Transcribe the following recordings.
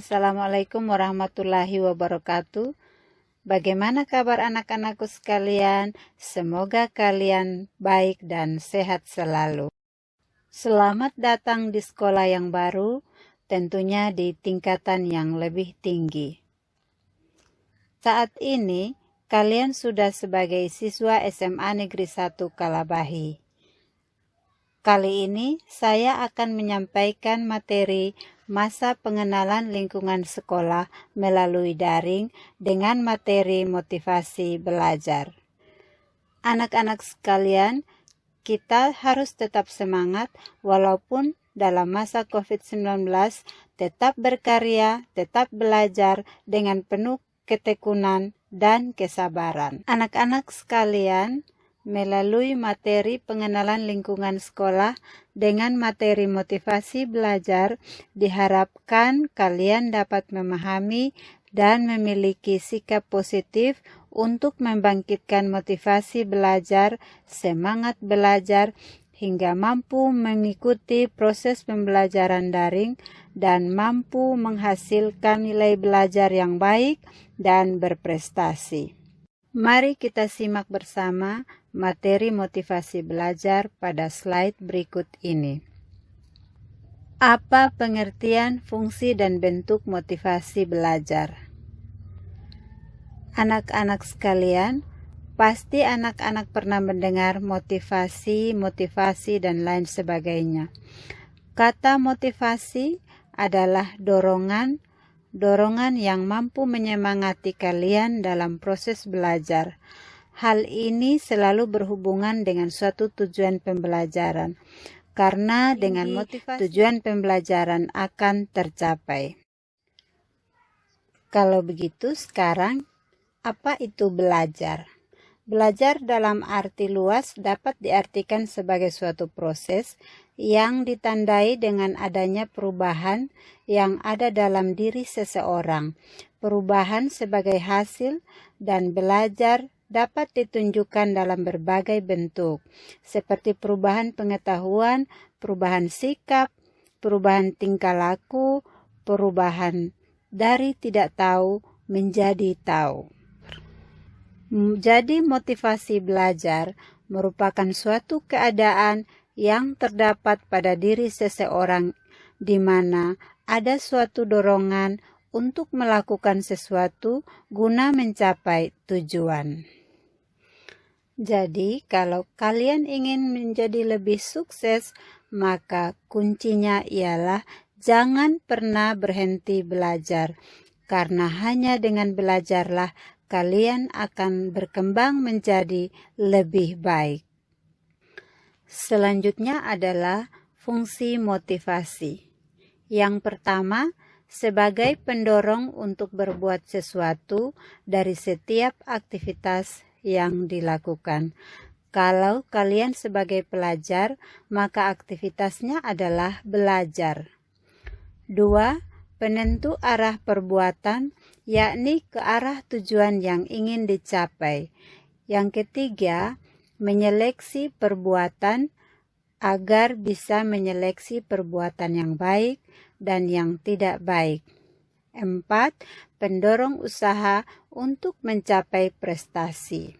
Assalamualaikum warahmatullahi wabarakatuh. Bagaimana kabar anak-anakku sekalian? Semoga kalian baik dan sehat selalu. Selamat datang di sekolah yang baru, tentunya di tingkatan yang lebih tinggi. Saat ini, kalian sudah sebagai siswa SMA Negeri 1 Kalabahi. Kali ini, saya akan menyampaikan materi masa pengenalan lingkungan sekolah melalui daring dengan materi motivasi belajar. Anak-anak sekalian, kita harus tetap semangat walaupun dalam masa COVID-19, tetap berkarya, tetap belajar dengan penuh ketekunan dan kesabaran. Anak-anak sekalian, melalui materi pengenalan lingkungan sekolah dengan materi motivasi belajar, diharapkan kalian dapat memahami dan memiliki sikap positif untuk membangkitkan motivasi belajar, semangat belajar, hingga mampu mengikuti proses pembelajaran daring dan mampu menghasilkan nilai belajar yang baik dan berprestasi. Mari kita simak bersama materi motivasi belajar pada slide berikut ini. Apa pengertian, fungsi, dan bentuk motivasi belajar? Anak-anak sekalian, pasti anak-anak pernah mendengar motivasi, dan lain sebagainya. Kata motivasi adalah dorongan yang mampu menyemangati kalian dalam proses belajar. Hal ini selalu berhubungan dengan suatu tujuan pembelajaran, karena dengan motivasi tujuan pembelajaran akan tercapai. Kalau begitu, sekarang apa itu belajar? Belajar dalam arti luas dapat diartikan sebagai suatu proses yang ditandai dengan adanya perubahan yang ada dalam diri seseorang. Perubahan sebagai hasil dan belajar dapat ditunjukkan dalam berbagai bentuk, seperti perubahan pengetahuan, perubahan sikap, perubahan tingkah laku, perubahan dari tidak tahu menjadi tahu. Jadi motivasi belajar merupakan suatu keadaan yang terdapat pada diri seseorang di mana ada suatu dorongan untuk melakukan sesuatu guna mencapai tujuan. Jadi, kalau kalian ingin menjadi lebih sukses, maka kuncinya ialah jangan pernah berhenti belajar, karena hanya dengan belajarlah kalian akan berkembang menjadi lebih baik. Selanjutnya adalah fungsi motivasi. Yang pertama, sebagai pendorong untuk berbuat sesuatu dari setiap aktivitas yang dilakukan. Kalau kalian sebagai pelajar, maka aktivitasnya adalah belajar. 2. Penentu arah perbuatan, yakni ke arah tujuan yang ingin dicapai. Yang ketiga, menyeleksi perbuatan agar bisa menyeleksi perbuatan yang baik dan yang tidak baik. 4. Pendorong usaha untuk mencapai prestasi.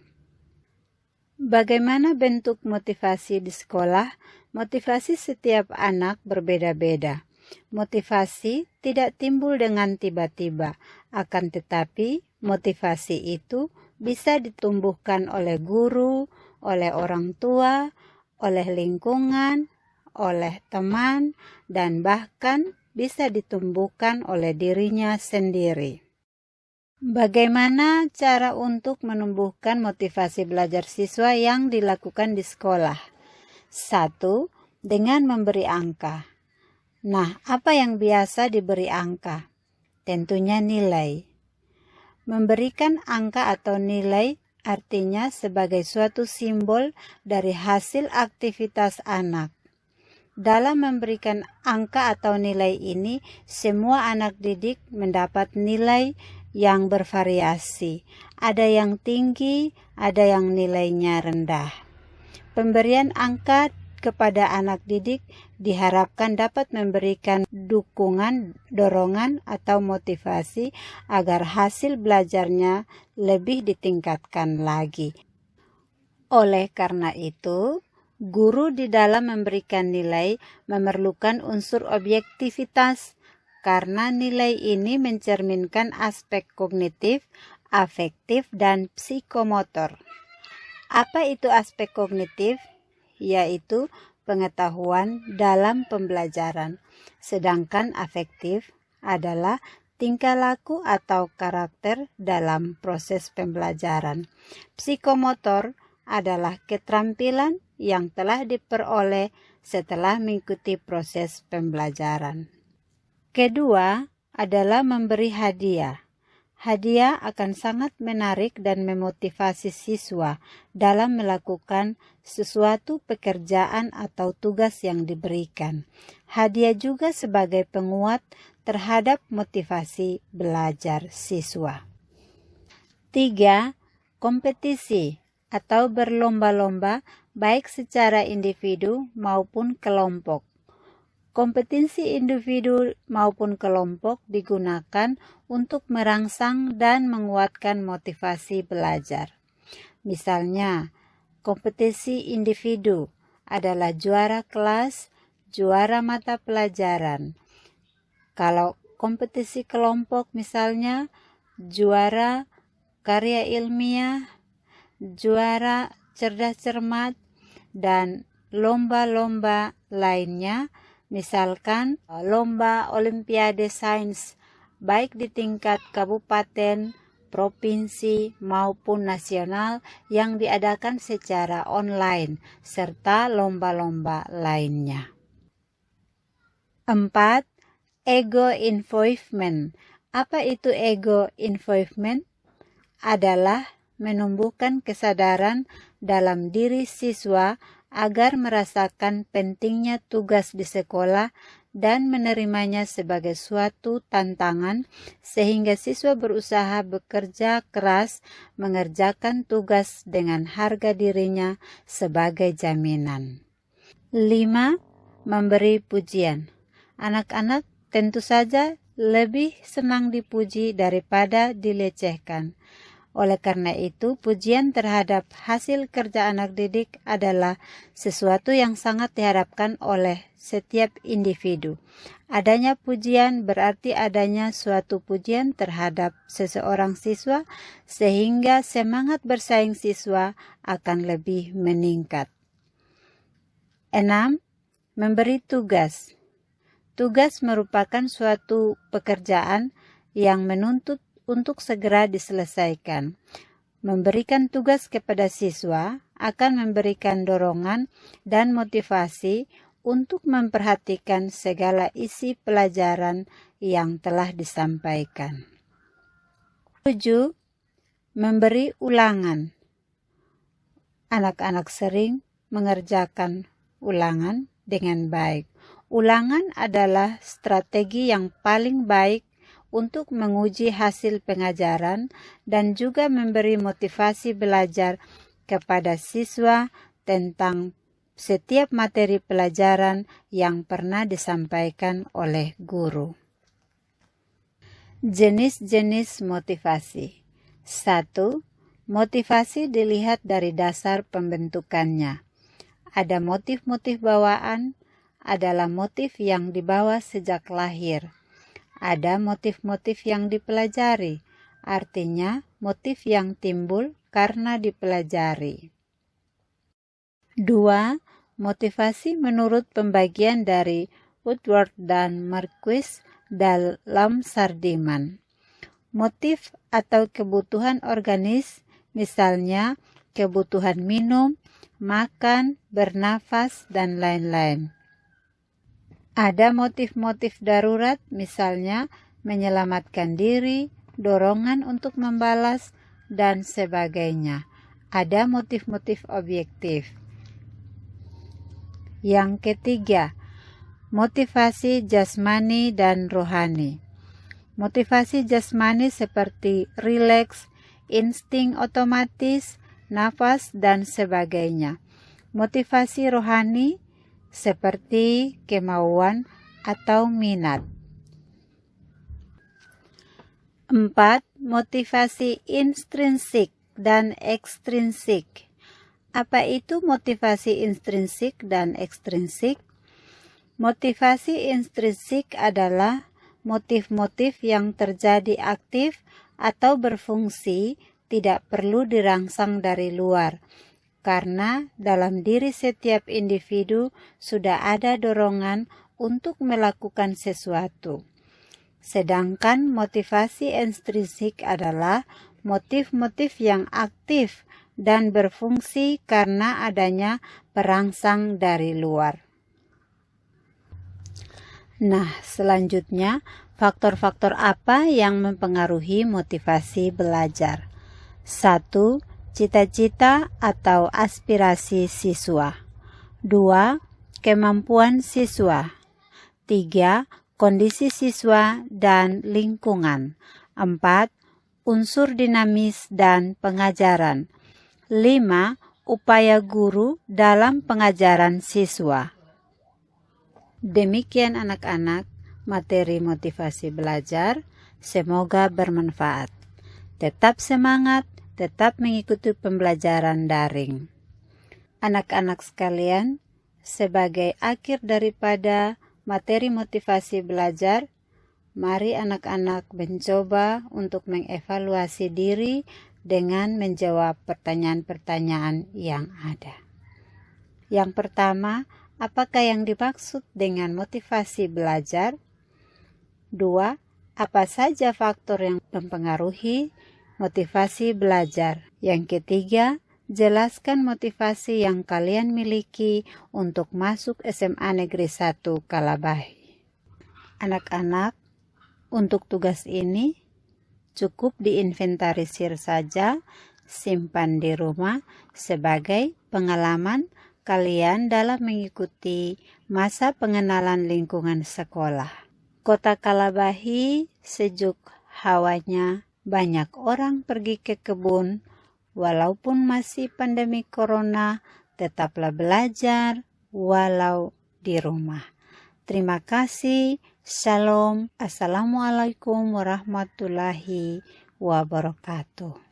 Bagaimana bentuk motivasi di sekolah? Motivasi setiap anak berbeda-beda. Motivasi tidak timbul dengan tiba-tiba, akan tetapi motivasi itu bisa ditumbuhkan oleh guru, oleh orang tua, oleh lingkungan, oleh teman, dan bahkan bisa ditumbuhkan oleh dirinya sendiri. Bagaimana cara untuk menumbuhkan motivasi belajar siswa yang dilakukan di sekolah? 1. Dengan memberi angka. Nah, apa yang biasa diberi angka? Tentunya nilai. Memberikan angka atau nilai artinya sebagai suatu simbol dari hasil aktivitas anak. Dalam memberikan angka atau nilai ini, semua anak didik mendapat nilai yang bervariasi. Ada yang tinggi, ada yang nilainya rendah. Pemberian angka kepada anak didik diharapkan dapat memberikan dukungan, dorongan, atau motivasi agar hasil belajarnya lebih ditingkatkan lagi. Oleh karena itu, guru di dalam memberikan nilai memerlukan unsur objektivitas, karena nilai ini mencerminkan aspek kognitif, afektif, dan psikomotor. Apa itu aspek kognitif? Yaitu pengetahuan dalam pembelajaran. Sedangkan afektif adalah tingkah laku atau karakter dalam proses pembelajaran. Psikomotor adalah keterampilan yang telah diperoleh setelah mengikuti proses pembelajaran. Kedua adalah memberi hadiah. Hadiah akan sangat menarik dan memotivasi siswa dalam melakukan sesuatu pekerjaan atau tugas yang diberikan. Hadiah juga sebagai penguat terhadap motivasi belajar siswa. 3. Kompetisi atau berlomba-lomba baik secara individu maupun kelompok. Kompetisi individu maupun kelompok digunakan untuk merangsang dan menguatkan motivasi belajar. Misalnya, kompetisi individu adalah juara kelas, juara mata pelajaran. Kalau kompetisi kelompok misalnya, juara karya ilmiah, juara cerdas cermat, dan lomba-lomba lainnya. Misalkan lomba olimpiade sains baik di tingkat kabupaten, provinsi maupun nasional yang diadakan secara online serta lomba-lomba lainnya. 4. Ego involvement. Apa itu ego involvement? Adalah menumbuhkan kesadaran dalam diri siswa agar merasakan pentingnya tugas di sekolah dan menerimanya sebagai suatu tantangan, sehingga siswa berusaha bekerja keras mengerjakan tugas dengan harga dirinya sebagai jaminan. 5. Memberi pujian. Anak-anak tentu saja lebih senang dipuji daripada dilecehkan. Oleh karena itu, pujian terhadap hasil kerja anak didik adalah sesuatu yang sangat diharapkan oleh setiap individu. Adanya pujian berarti adanya suatu pujian terhadap seseorang siswa, sehingga semangat bersaing siswa akan lebih meningkat. 6. Memberi tugas. Tugas merupakan suatu pekerjaan yang menuntut untuk segera diselesaikan. Memberikan tugas kepada siswa akan memberikan dorongan dan motivasi untuk memperhatikan segala isi pelajaran yang telah disampaikan. 7. Memberi ulangan. Anak-anak sering mengerjakan ulangan dengan baik. Ulangan adalah strategi yang paling baik untuk menguji hasil pengajaran dan juga memberi motivasi belajar kepada siswa tentang setiap materi pelajaran yang pernah disampaikan oleh guru. Jenis-jenis motivasi. 1. Motivasi dilihat dari dasar pembentukannya. Ada motif-motif bawaan, adalah motif yang dibawa sejak lahir. Ada motif-motif yang dipelajari, artinya motif yang timbul karena dipelajari. 2. Motivasi menurut pembagian dari Woodward dan Marquis dalam Sardiman. Motif atau kebutuhan organis, misalnya kebutuhan minum, makan, bernafas, dan lain-lain. Ada motif-motif darurat, misalnya menyelamatkan diri, dorongan untuk membalas, dan sebagainya. Ada motif-motif objektif. Yang ketiga, motivasi jasmani dan rohani. Motivasi jasmani seperti rileks, insting otomatis, nafas, dan sebagainya. Motivasi rohani seperti kemauan atau minat. 4. Motivasi intrinsik dan ekstrinsik. Apa itu motivasi intrinsik dan ekstrinsik? Motivasi intrinsik adalah motif-motif yang terjadi aktif atau berfungsi, tidak perlu dirangsang dari luar, karena dalam diri setiap individu sudah ada dorongan untuk melakukan sesuatu. Sedangkan motivasi ekstrinsik adalah motif-motif yang aktif dan berfungsi karena adanya perangsang dari luar. Nah, selanjutnya, faktor-faktor apa yang mempengaruhi motivasi belajar? 1. Cita-cita atau aspirasi siswa. 2. Kemampuan siswa. 3. Kondisi siswa dan lingkungan. 4. Unsur dinamis dan pengajaran. 5. Upaya guru dalam pengajaran siswa. Demikian anak-anak, materi motivasi belajar. Semoga bermanfaat. Tetap semangat, tetap mengikuti pembelajaran daring. Anak-anak sekalian, sebagai akhir daripada materi motivasi belajar, mari anak-anak mencoba untuk mengevaluasi diri dengan menjawab pertanyaan-pertanyaan yang ada. Yang pertama, apakah yang dimaksud dengan motivasi belajar? 2. Apa saja faktor yang mempengaruhi motivasi belajar? Yang ketiga, jelaskan motivasi yang kalian miliki untuk masuk SMA Negeri 1 Kalabahi. Anak-anak, untuk tugas ini cukup diinventarisir saja, simpan di rumah sebagai pengalaman kalian dalam mengikuti masa pengenalan lingkungan sekolah. Kota Kalabahi sejuk hawanya, banyak orang pergi ke kebun. Walaupun masih pandemi corona, tetaplah belajar walau di rumah. Terima kasih. Shalom. Assalamualaikum warahmatullahi wabarakatuh.